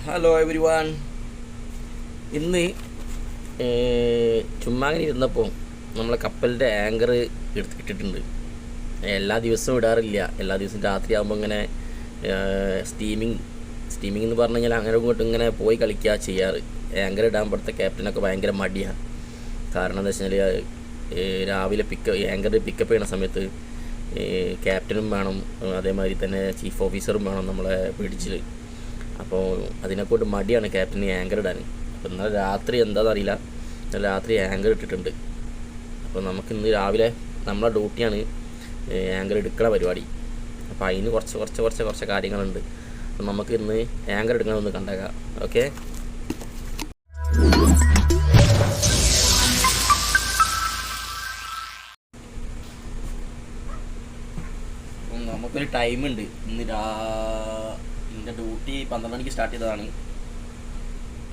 Hello every one. ഇന്ന് ചുമ്മാ അങ്ങനെ ഇരുന്നപ്പോൾ നമ്മളെ കപ്പലിൻ്റെ ആങ്കർ ഇട്ടിട്ടുണ്ട്. എല്ലാ ദിവസവും ഇടാറില്ല. എല്ലാ ദിവസവും രാത്രി ആകുമ്പോൾ ഇങ്ങനെ സ്റ്റീമിങ് എന്ന് പറഞ്ഞു കഴിഞ്ഞാൽ അങ്ങനെ ഇങ്ങോട്ടും ഇങ്ങനെ പോയി കളിക്കുക ചെയ്യാറ്. ആങ്കർ ഇടാൻ ഇവിടുത്തെ ക്യാപ്റ്റനൊക്കെ ഭയങ്കര മടിയാണ്. കാരണം എന്താ വെച്ച് കഴിഞ്ഞാൽ രാവിലെ ആങ്കർ പിക്കപ്പ് ചെയ്യുന്ന സമയത്ത് ക്യാപ്റ്റനും വേണം, അതേമാതിരി തന്നെ ചീഫ് ഓഫീസറും വേണം നമ്മളെ ബ്രിഡ്ജിൽ. അപ്പോൾ അതിനെക്കൊണ്ട് മടിയാണ് ക്യാപ്റ്റന് ആങ്കർ ഇടാൻ. അപ്പോൾ ഇന്നലെ രാത്രി എന്താണെന്നറിയില്ല, ഇന്നലെ രാത്രി ആങ്കർ ഇട്ടിട്ടുണ്ട്. അപ്പോൾ നമുക്കിന്ന് രാവിലെ നമ്മളെ ഡ്യൂട്ടിയാണ് ആങ്കർ എടുക്കുന്ന പരിപാടി. അപ്പോൾ അതിന് കുറച്ച് കാര്യങ്ങളുണ്ട്. അപ്പോൾ നമുക്ക് ഇന്ന് ആങ്കർ എടുക്കണമെന്ന് കണ്ടേക്കാം. ഓക്കെ, നമുക്കൊരു ടൈമുണ്ട്. എൻ്റെ ഡ്യൂട്ടി 12 മണിക്ക് സ്റ്റാർട്ട് ചെയ്തതാണ്.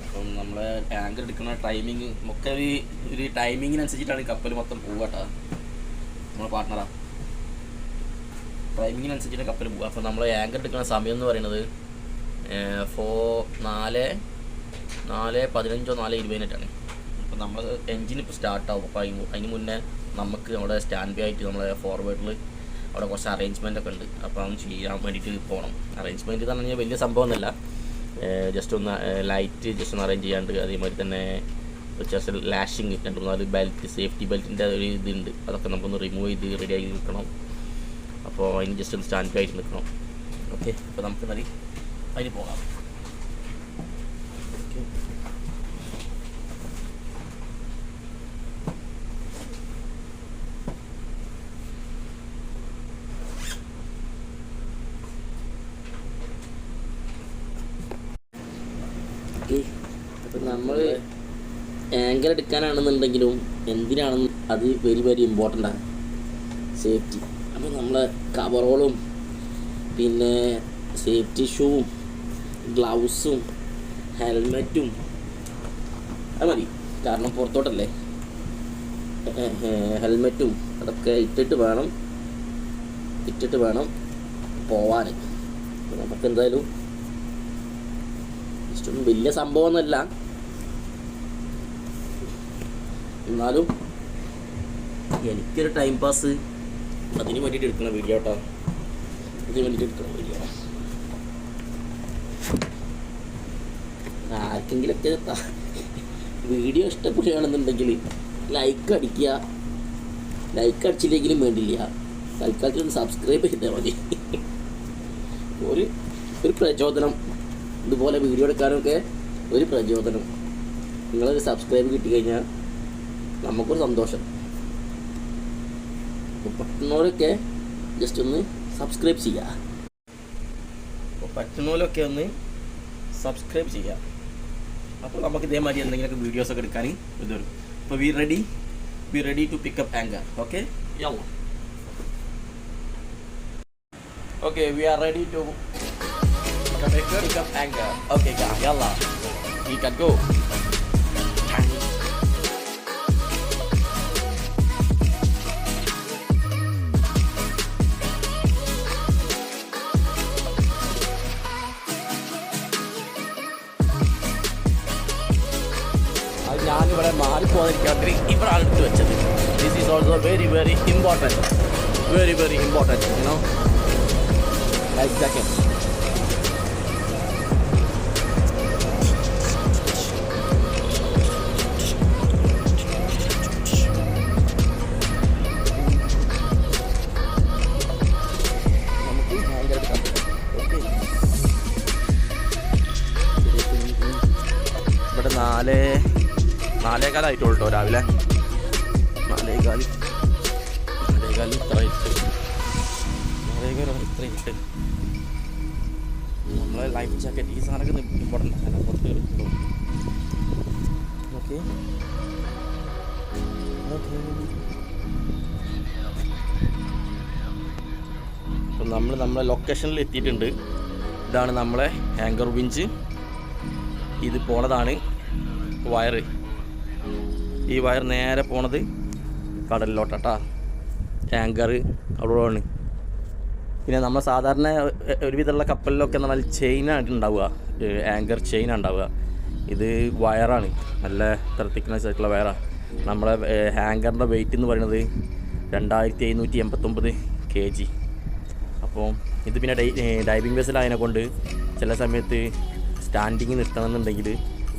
അപ്പം നമ്മൾ ആങ്കർ എടുക്കുന്ന ടൈമിങ് ഒക്കെ ഒരു ടൈമിങ്ങിനനുസരിച്ചിട്ടാണ് കപ്പൽ മൊത്തം പോകട്ടോ. നമ്മളെ പാർട്ട്ണറാ, ടൈമിങ്ങിനനുസരിച്ചിട്ട് കപ്പൽ പോകുക. അപ്പോൾ നമ്മൾ ആങ്കർ എടുക്കുന്ന സമയം എന്ന് പറയുന്നത് 4:15 4:20 അപ്പോൾ നമ്മൾ എൻജിൻ ഇപ്പോൾ സ്റ്റാർട്ടാവും. അപ്പോൾ അതിന് മുന്നേ നമുക്ക് നമ്മുടെ സ്റ്റാൻഡ് ബൈ ആയിട്ട് നമ്മളെ ഫോർവേഡിൽ അവിടെ കുറച്ച് അറേഞ്ച്മെൻ്റ് ഒക്കെ ഉണ്ട്. അപ്പോൾ അതൊന്ന് ചെയ്യാൻ വേണ്ടിയിട്ട് പോകണം. അറേഞ്ച്മെൻറ്റ് എന്ന് പറഞ്ഞാൽ വലിയ സംഭവമൊന്നുമല്ല, ജസ്റ്റ് ഒന്ന് ലൈറ്റ് ജസ്റ്റ് ഒന്ന് അറേഞ്ച് ചെയ്യാണ്ട്, അതേമാതിരി തന്നെ ജസ്റ്റ് ലാഷിങ് 2-4 ബെൽറ്റ്, സേഫ്റ്റി ബെൽറ്റിൻ്റെ ഒരു ഇതുണ്ട്, അതൊക്കെ നമുക്കൊന്ന് റിമൂവ് ചെയ്ത് റെഡി ആയി നിൽക്കണം. അപ്പോൾ അതിന് ജസ്റ്റ് ഒന്ന് സ്റ്റാൻഡ് ആയിട്ട് നിൽക്കണം. ഓക്കെ, അപ്പോൾ നമുക്ക് നടി അതിന് പോകാം. അപ്പം നമ്മൾ ആങ്കർ എടുക്കാനാണെന്നുണ്ടെങ്കിലും എന്തിനാണെന്ന് അത് വെരി ഇമ്പോർട്ടൻ്റാണ്, സേഫ്റ്റി. അപ്പോൾ നമ്മൾ കവറോളും പിന്നെ സേഫ്റ്റി ഷൂവും ഗ്ലൗസും ഹെൽമെറ്റും അത് മതി. കാരണം പുറത്തോട്ടല്ലേ, ഹെൽമെറ്റും അതൊക്കെ ഇട്ടിട്ട് വേണം പോവാൻ. നമുക്ക് എന്തായാലും ഇഷ്ടമൊന്നും വലിയ സംഭവമൊന്നുമല്ല, എന്നാലും എനിക്കൊരു ടൈം പാസ് അതിന് വേണ്ടിയിട്ട് എടുക്കുന്ന വീഡിയോ കേട്ടോ. ഇതിന് വേണ്ടിയിട്ട് എടുക്കുന്ന വീഡിയോ. ആർക്കെങ്കിലൊക്കെ വീഡിയോ ഇഷ്ടപ്പെടുകയാണെന്നുണ്ടെങ്കിൽ ലൈക്ക് അടിക്കുക. ലൈക്ക് അടിച്ചില്ലെങ്കിലും വേണ്ടില്ല, തൽക്കാലത്തിൽ ഒന്ന് സബ്സ്ക്രൈബ് ചെയ്താൽ മതി. ഒരു പ്രചോദനം, ഇതുപോലെ വീഡിയോ എടുക്കാനൊക്കെ ഒരു പ്രചോദനം. നിങ്ങളൊരു സബ്സ്ക്രൈബ് കിട്ടിക്കഴിഞ്ഞാൽ നമുക്കൊരു സന്തോഷം. അപ്പോൾ പറ്റുന്നവരൊക്കെ ജസ്റ്റ് ഒന്ന് സബ്സ്ക്രൈബ് ചെയ്യുക. അപ്പോൾ പറ്റുന്നവരൊക്കെ ഒന്ന് സബ്സ്ക്രൈബ് ചെയ്യുക. അപ്പോൾ നമുക്ക് ഇതേമാതിരി എന്തെങ്കിലുമൊക്കെ വീഡിയോസൊക്കെ എടുക്കാൻ ഇത് വരും. അപ്പോൾ we ready to pick up anchor. Okay, we are ready to pick up anchor. Okay guys, yalla, we can go. ഞാനിവിടെ മാറിപ്പോകാതിരിക്കാത്ത ഇവിടെയാണ് എടുത്ത് വെച്ചത്. This is also very important, very important, you know, life jacket. ഇവിടെ 4:15 കേട്ടോ രാവിലെ. 4:15 ഇത്ര ഇട്ട് നമ്മളെ ലൈഫ് ജാക്കറ്റ് ഈ സാധനമൊക്കെ ഇമ്പോർട്ടൻ്റ് ആണ്. പുറത്ത് കിട്ടും. ഓക്കെ, അപ്പം നമ്മളെ ലൊക്കേഷനിൽ എത്തിയിട്ടുണ്ട്. ഇതാണ് നമ്മളെ ആങ്കർ വിഞ്ച്. ഇത് പോണതാണ് വയറ്. ഈ വയർ നേരെ പോണത് കടലിലോട്ടാ. ആങ്കർ അവിടെയാണ്. പിന്നെ നമ്മൾ സാധാരണ ഒരുവിധമുള്ള കപ്പലിലൊക്കെ എന്ന് പറഞ്ഞാൽ ചെയിനായിട്ട് ഉണ്ടാവുക. ആങ്കർ ചെയിൻ ഉണ്ടാവുക. ഇത് വയറാണ്, നല്ല തിക്നെസ് ആയിട്ടുള്ള വയറാണ്. നമ്മളെ ഹാങ്കറിൻ്റെ വെയിറ്റ് എന്ന് പറയുന്നത് 2789 kg. അപ്പോൾ ഇത് പിന്നെ ഡൈവിംഗ് വെസലായതിനെ കൊണ്ട് ചില സമയത്ത് സ്റ്റാൻഡിങ് നിർത്തണമെന്നുണ്ടെങ്കിൽ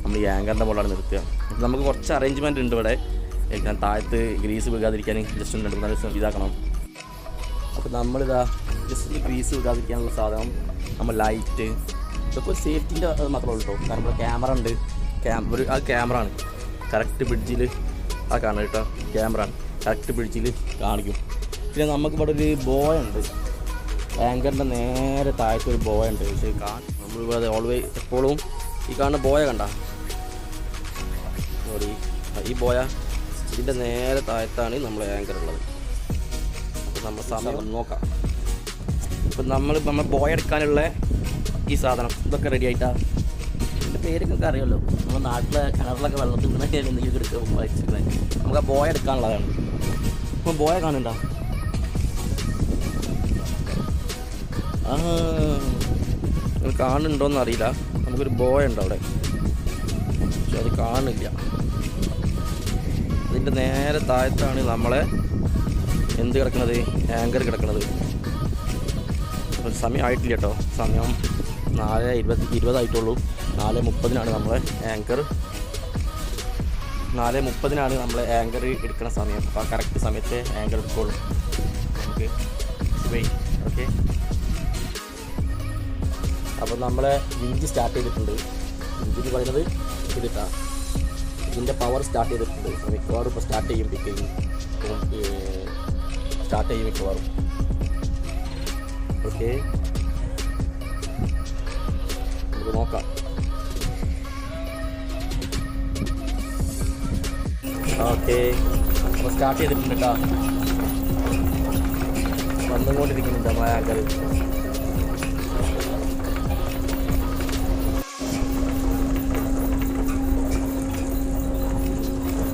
നമ്മൾ ഈ ആങ്കറിൻ്റെ മുകളിലാണ് നിർത്തുക. അപ്പോൾ നമുക്ക് കുറച്ച് അറേഞ്ച്മെൻറ്റ് ഉണ്ട് ഇവിടെ. താഴത്ത് ഗ്രീസ് വീഴാതിരിക്കാൻ ജസ്റ്റ് 2-3 ദിവസം ഇതാക്കണം. അപ്പോൾ നമ്മളിതാ ജസ്റ്റ് ഗ്രീസ് വീഴാതിരിക്കാനുള്ള സാധനം, നമ്മൾ ലൈറ്റ്, ഇതൊക്കെ ഒരു സേഫ്റ്റിൻ്റെ അത് മാത്രമേ ഉള്ളൂ കേട്ടോ. കാരണം ഇവിടെ ക്യാമറ ഉണ്ട്. ആ ക്യാമറ ആണ് കറക്റ്റ് ബ്രിഡ്ജിൽ ആ കാണും കേട്ടോ. ക്യാമറ ആണ് കറക്റ്റ് ബ്രിഡ്ജിൽ കാണിക്കും. പിന്നെ നമുക്കിവിടെ ഒരു ബോയ ഉണ്ട്, ആങ്കറിൻ്റെ നേരെ താഴത്ത് ഒരു ബോയ ഉണ്ട്. പക്ഷേ നമ്മളിവിടെ ഓൾവേസ് എപ്പോഴും ഈ കാണുന്ന ബോയ കണ്ട ഈ ബോയ ഇതിൻ്റെ നേരെ താഴത്താണ് നമ്മൾ ആങ്കർ ഉള്ളത്. അപ്പോൾ നമ്മൾ സാധനം നോക്കാം. ഇപ്പം നമ്മൾ ബോയ എടുക്കാനുള്ള ഈ സാധനം ഇതൊക്കെ റെഡി ആയിട്ടാണ്. ഇതിൻ്റെ പേരൊക്കെ അറിയാമല്ലോ, നമ്മുടെ നാട്ടിലെ കിണറിലൊക്കെ വെള്ളത്തിൽ വീണൊക്കെ എന്തെങ്കിലും എടുക്കുക വെച്ചിരിക്കുന്നത്. നമുക്ക് ആ ബോയ എടുക്കാനുള്ളതാണ്. ഇപ്പം ബോയ കാണുന്നുണ്ടോ? നിങ്ങൾ കാണുന്നുണ്ടോയെന്ന് അറിയില്ല. നമുക്കൊരു ബോയ ഉണ്ട് അവിടെ, പക്ഷെ അത് കാണുന്നില്ല. അതിൻ്റെ നേരെ താഴത്താണ് നമ്മളെ എന്ത് കിടക്കുന്നത്, ആങ്കർ കിടക്കുന്നത്. സമയം ആയിട്ടില്ല കേട്ടോ, സമയം 4:20 ആയിട്ടുള്ളൂ. 4:30 നമ്മളെ ആങ്കർ 4:30 നമ്മളെ ആങ്കർ എടുക്കുന്ന സമയം. അപ്പോൾ ആ കറക്റ്റ് സമയത്ത് ആങ്കർ എടുക്കുള്ളൂ. Okay okay. അപ്പോൾ നമ്മളെ വിഞ്ച് സ്റ്റാർട്ട് ചെയ്തിട്ടുണ്ട്. വിഞ്ച് പറയുന്നത് ഇതിട്ടാ, ഇതിൻ്റെ പവർ സ്റ്റാർട്ട് ചെയ്തിട്ടുണ്ട്. മിക്കവാറും ഇപ്പോൾ സ്റ്റാർട്ട് ചെയ്യും, സ്റ്റാർട്ട് ചെയ്യും മിക്കവാറും. ഓക്കെ, നമുക്ക് നോക്കാം. ഓക്കെ, അപ്പോൾ സ്റ്റാർട്ട് ചെയ്തിട്ടുണ്ട് കേട്ടോ. വന്നുകൊണ്ടിരിക്കുന്നുണ്ട് നമ്മളെ ആങ്കർ.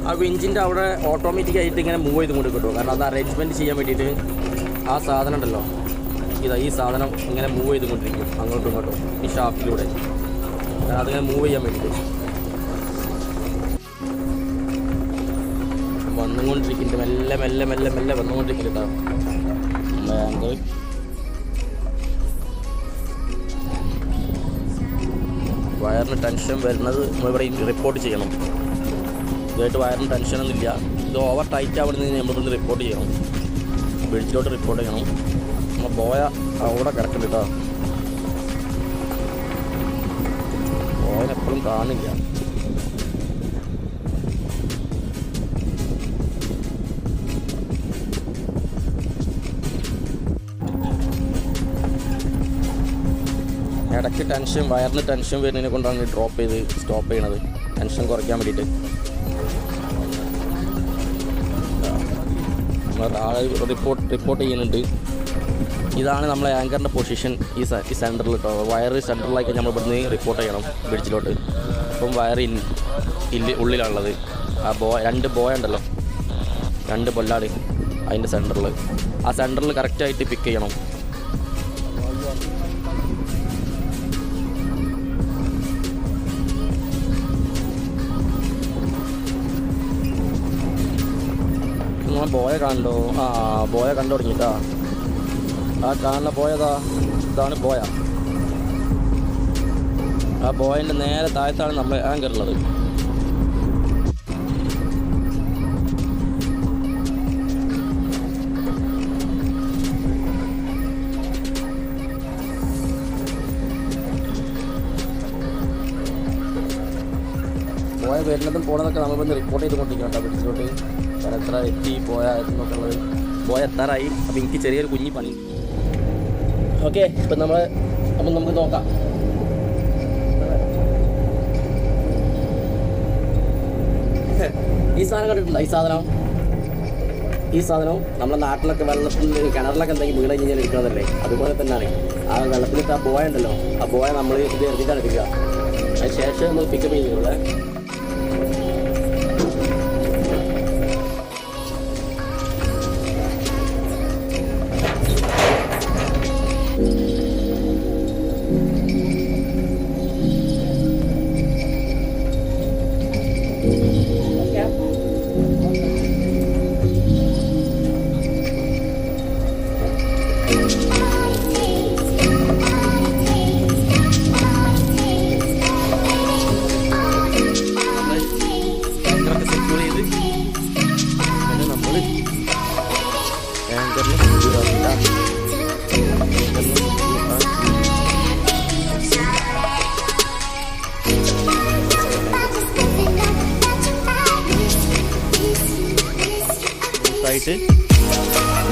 ആ വിഞ്ചിൻ്റെ അവിടെ ഓട്ടോമാറ്റിക്കായിട്ട് ഇങ്ങനെ മൂവ് ചെയ്ത് കൊണ്ട് കിട്ടും. കാരണം അത് അറേഞ്ച്മെൻറ്റ് ചെയ്യാൻ വേണ്ടിയിട്ട് ആ സാധനം ഉണ്ടല്ലോ, ഈ സാധനം ഇങ്ങനെ മൂവ് ചെയ്ത് കൊണ്ടിരിക്കും അങ്ങോട്ടും ഇങ്ങോട്ടും ഈ ഷാഫ്റ്റിലൂടെ. അതിങ്ങനെ മൂവ് ചെയ്യാൻ വേണ്ടിയിട്ട് വന്നുകൊണ്ടിരിക്കുന്നുണ്ട്. മെല്ലെ മെല്ലെ മെല്ലെ മെല്ലെ വന്നുകൊണ്ടിരിക്കുന്നുണ്ട് കേട്ടോ. വയറിന് ടെൻഷൻ വരുന്നത് നമ്മളിവിടെ റിപ്പോർട്ട് ചെയ്യണം. ഇതായിട്ട് വയറിന് ടെൻഷനൊന്നുമില്ല. ഇത് ഓവർ ടൈറ്റ് ആവുന്നതിന് നമ്മളിന്ന് റിപ്പോർട്ട് ചെയ്യണം, ബ്രിഡ്ജിലോട്ട് റിപ്പോർട്ട് ചെയ്യണം. നമ്മൾ ബോയ അവിടെ കിടക്കുന്നുണ്ട് കേട്ടോ. ബോയനെ എപ്പോഴും കാണില്ല. ഇടയ്ക്ക് വയറിന് ടെൻഷൻ വരുന്നതിനെ കൊണ്ടാണ് ഡ്രോപ്പ് ചെയ്ത് സ്റ്റോപ്പ് ചെയ്യണത്, ടെൻഷൻ കുറയ്ക്കാൻ വേണ്ടിയിട്ട്. ആളെ റിപ്പോർട്ട് ചെയ്യുന്നുണ്ട്. ഇതാണ് നമ്മളെ ആങ്കറിൻ്റെ പൊസിഷൻ, ഈ സെൻറ്ററിൽ കേട്ടോ. വയറ് സെൻറ്ററിലാക്കി നമ്മൾ ഇവിടുന്ന് റിപ്പോർട്ട് ചെയ്യണം ബ്രിഡ്ജിലോട്ട്. അപ്പം വയറ് ഉള്ളിലാണുള്ളത്. ആ രണ്ട് ബോയ ഉണ്ടല്ലോ, 2 പൊല്ലാട് അതിൻ്റെ സെൻറ്ററിൽ. ആ സെൻറ്ററിൽ കറക്റ്റായിട്ട് പിക്ക് ചെയ്യണം. ബോയ കണ്ടോ? ബോയ കണ്ടു തുടങ്ങിട്ടാ. ആ കാണുന്ന ബോയതാ, ഇതാണ് ബോയ. ആ ബോയൻ്റെ നേരെ താഴത്താണ് നമ്മൾ ആങ്കർ ഉള്ളത്. ബോയ വരുന്നതും പോണതൊക്കെ നമ്മളിന്ന് റിപ്പോർട്ട് ചെയ്തുകൊണ്ടിരിക്കണം കേട്ടോ ബ്രിഡ്ജിലോട്ട്. എത്ര എത്തി എന്നൊക്കെ ഉള്ളത്. ബോയ എത്താറായി. അപ്പോൾ എനിക്ക് ചെറിയൊരു കുഞ്ഞി പണി. ഓക്കെ, ഇപ്പം നമുക്ക് നോക്കാം. ഈ സാധനം കണ്ടിട്ടുണ്ടോ? ഈ സാധനം നമ്മുടെ നാട്ടിലൊക്കെ വെള്ളത്തിൽ കിണറിലൊക്കെ എന്തെങ്കിലും വീട് കഴിഞ്ഞാൽ എടുക്കുന്നതല്ലേ, അതുപോലെ തന്നെയാണ്. ആ വെള്ളത്തിലിട്ട് ആ ബോയ ഉണ്ടല്ലോ, ആ ബോയ നമ്മൾ ഇത് എറിഞ്ഞിട്ടാണ് എടുക്കുക. അതിന് ശേഷം നമ്മൾ പിക്കപ്പ് ചെയ്യുന്നത്.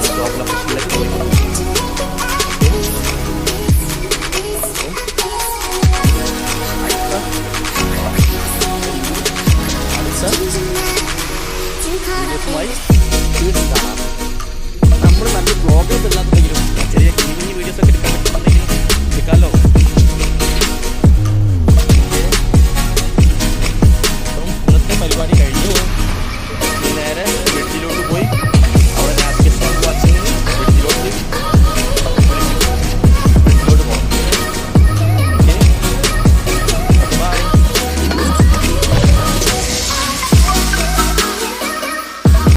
ഷോപ്പിലെ ഫിഷിലൊക്കെ പോയി